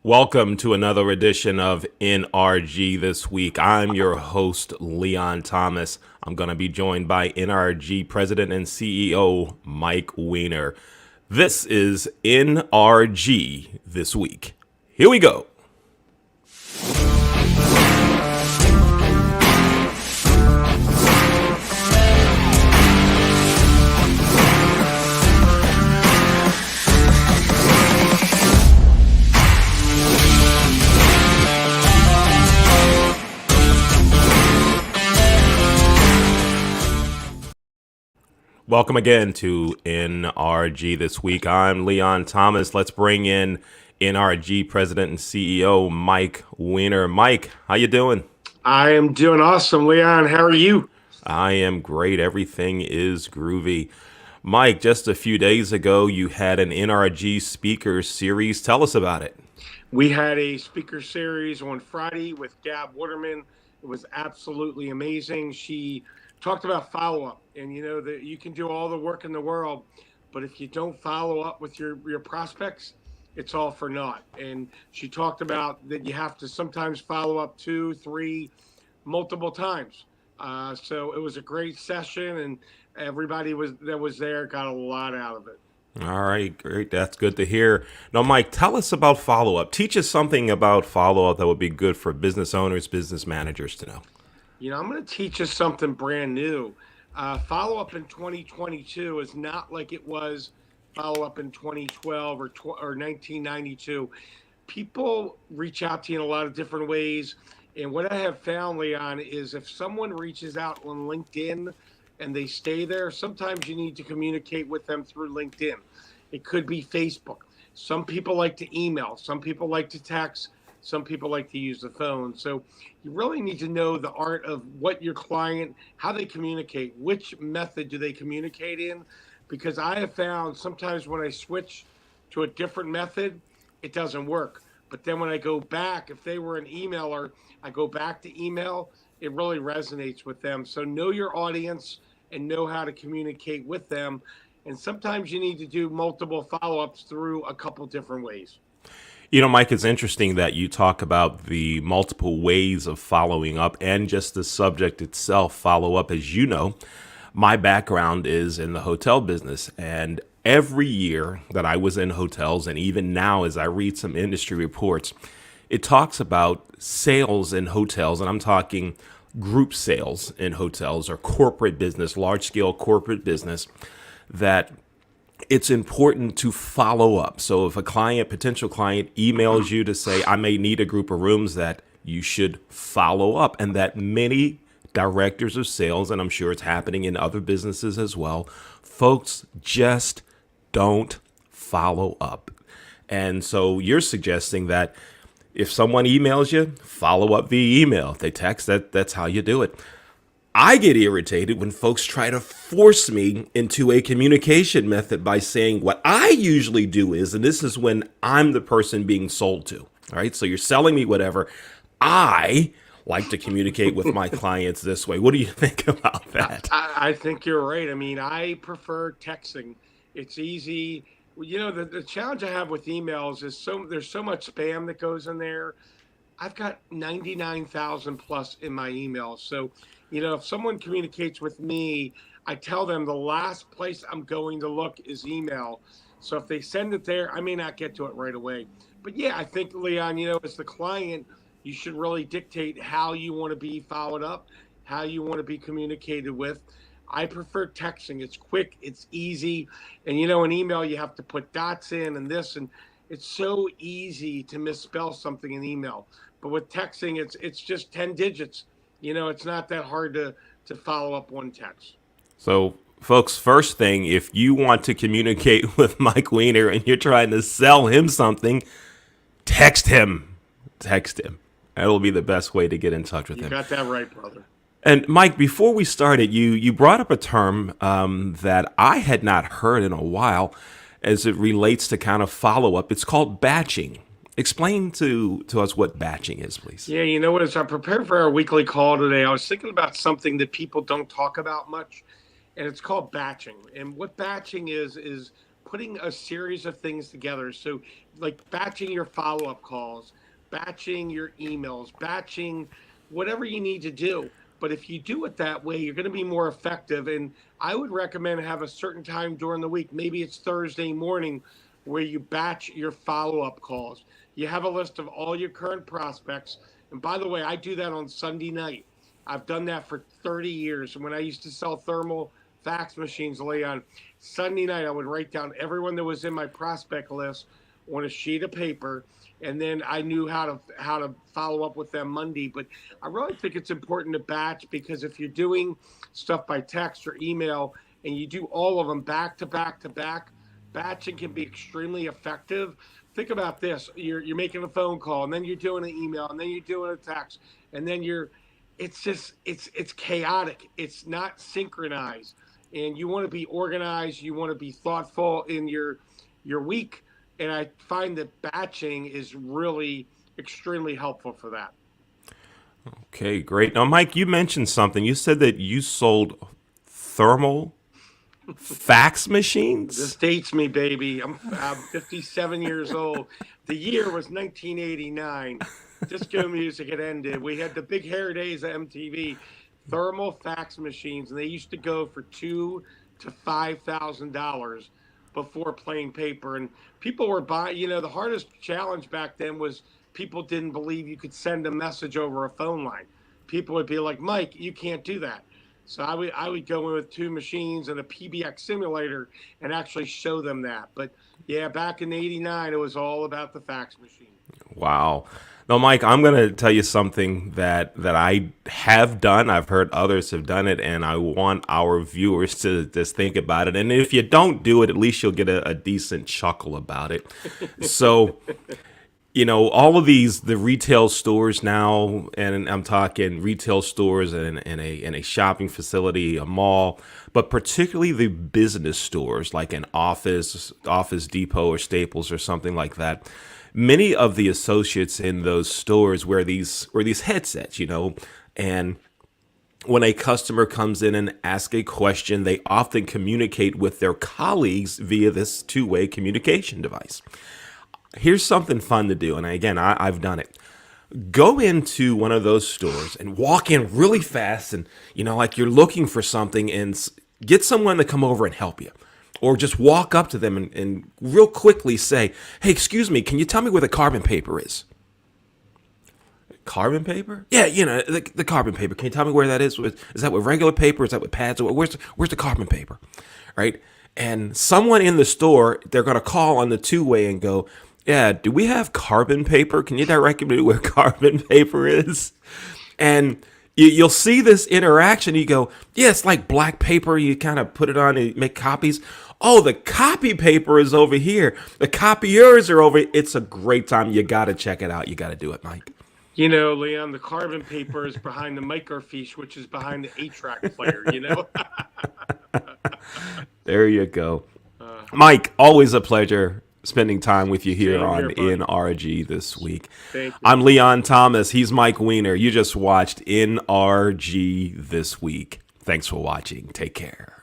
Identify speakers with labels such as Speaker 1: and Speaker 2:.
Speaker 1: Welcome to another edition of NRG this week. I'm your host, Leon Thomas. I'm going to be joined by NRG President and CEO, Mike Weiner. This is NRG this week. Here we go. Welcome again to NRG this week. I'm Leon Thomas. Let's bring in NRG President and CEO Mike Weiner. Mike, how you doing?
Speaker 2: I am doing awesome, Leon. How are you?
Speaker 1: I am great. Everything is groovy. Mike, just a few days ago, you had an NRG speaker series. Tell us about it.
Speaker 2: We had a speaker series on Friday with Gab Waterman. It was absolutely amazing. She talked about follow up, and you know that you can do all the work in the world, but if you don't follow up with your prospects, it's all for naught. And she talked about that you have to sometimes follow up two, three, multiple times. So it was a great session, and everybody that was there got a lot out of it.
Speaker 1: All right, great. That's good to hear. Now, Mike, tell us about follow up. Teach us something about follow up that would be good for business owners, business managers to know.
Speaker 2: I'm going to teach you something brand new. Follow up in 2022 is not like it was follow up in 2012 or 1992. People reach out to you in a lot of different ways. And what I have found, Leon, is if someone reaches out on LinkedIn and they stay there, sometimes you need to communicate with them through LinkedIn. It could be Facebook. Some people like to email. Some people like to text. Some people like to use the phone. So you really need to know the art of what your client, how they communicate, which method do they communicate in? Because I have found sometimes when I switch to a different method, it doesn't work. But then when I go back, if they were an emailer, I go back to email, it really resonates with them. So know your audience and know how to communicate with them. And sometimes you need to do multiple follow-ups through a couple different ways.
Speaker 1: You know, Mike, it's interesting that you talk about the multiple ways of following up and just the subject itself, follow up. As you know, my background is in the hotel business. And every year that I was in hotels, and even now as I read some industry reports, it talks about sales in hotels. And I'm talking group sales in hotels or corporate business, large scale corporate business, that it's important to follow up. So if a potential client emails you to say, I may need a group of rooms, that you should follow up. And that many directors of sales, and I'm sure it's happening in other businesses as well, folks just don't follow up. And so you're suggesting that if someone emails you, follow up via email. If they text, that's how you do it. I get irritated when folks try to force me into a communication method by saying what I usually do is, and this is when I'm the person being sold to. All right. So you're selling me whatever. I like to communicate with my clients this way. What do you think about that?
Speaker 2: I think you're right. I mean, I prefer texting. It's easy. The challenge I have with emails is there's so much spam that goes in there. I've got 99,000 plus in my emails. So, if someone communicates with me, I tell them the last place I'm going to look is email. So if they send it there, I may not get to it right away. But yeah, I think, Leon, as the client, you should really dictate how you want to be followed up, how you want to be communicated with. I prefer texting. It's quick, it's easy. And, an email, you have to put dots in and this, and it's so easy to misspell something in email. But with texting, it's just 10 digits. It's not that hard to follow up one text.
Speaker 1: So, folks, first thing, if you want to communicate with Mike Weiner and you're trying to sell him something, text him. Text him. That'll be the best way to get in touch with him.
Speaker 2: You got that right, brother.
Speaker 1: And Mike, before we started, you brought up a term that I had not heard in a while as it relates to kind of follow up. It's called batching. Explain to us what batching is, please.
Speaker 2: Yeah, you know what? As I prepared for our weekly call today, I was thinking about something that people don't talk about much, and it's called batching. And what batching is putting a series of things together. So, like batching your follow up calls, batching your emails, batching whatever you need to do. But if you do it that way, you're going to be more effective. And I would recommend have a certain time during the week. Maybe it's Thursday morning where you batch your follow up calls. You have a list of all your current prospects. And by the way, I do that on Sunday night. I've done that for 30 years. And when I used to sell thermal fax machines, Leon, Sunday night I would write down everyone that was in my prospect list on a sheet of paper, and then I knew how to follow up with them Monday. But I really think it's important to batch, because if you're doing stuff by text or email and you do all of them back to back to back, batching can be extremely effective. Think about this: you're making a phone call, and then you're doing an email, and then you're doing a text, and then you're it's just it's chaotic. It's not synchronized, and you want to be organized. You want to be thoughtful in your week, and I find that batching is really extremely helpful for that.
Speaker 1: Okay, great. Now, Mike, you mentioned something. You said that you sold thermal fax
Speaker 2: This
Speaker 1: machines.
Speaker 2: dates me, baby. I'm 57 years old. The year was 1989. Disco music had ended. We had the big hair days of MTV. Thermal fax machines, and they used to go for $2,000 to $5,000 before plain paper. And people were buying. The hardest challenge back then was people didn't believe you could send a message over a phone line. People would be like, "Mike, you can't do that." So I would go in with two machines and a PBX simulator and actually show them that. But yeah, back in '89, it was all about the fax machine.
Speaker 1: Wow. Now, Mike, I'm going to tell you something that I have done. I've heard others have done it, and I want our viewers to just think about it. And if you don't do it, at least you'll get a decent chuckle about it. So, all of the retail stores now, and I'm talking retail stores and a shopping facility, a mall, but particularly the business stores like an Office Depot or Staples or something like that. Many of the associates in those stores wear these headsets, and when a customer comes in and asks a question, they often communicate with their colleagues via this two-way communication device. Here's something fun to do, and again, I've done it. Go into one of those stores and walk in really fast, and like you're looking for something, and get someone to come over and help you, or just walk up to them and real quickly say, "Hey, excuse me, can you tell me where the carbon paper is?" Carbon paper? Yeah, the carbon paper. Can you tell me where that is? Is that with regular paper? Is that with pads? Where's the carbon paper? Right? And someone in the store, they're going to call on the two-way and go, "Yeah, do we have carbon paper? Can you direct me to where carbon paper is?" And you'll see this interaction. You go, "Yeah, it's like black paper. You kind of put it on and make copies. Oh, the copy paper is over here. The copiers are over." It's a great time. You got to check it out. You got to do it, Mike.
Speaker 2: Leon, the carbon paper is behind the microfiche, which is behind the 8-track player.
Speaker 1: There you go.
Speaker 2: Uh,
Speaker 1: Mike, always a pleasure spending time with you here
Speaker 2: Same
Speaker 1: on
Speaker 2: here, buddy.
Speaker 1: NRG this week.
Speaker 2: Thank you.
Speaker 1: I'm Leon Thomas. He's Mike Weiner. You just watched NRG this week. Thanks for watching. Take care.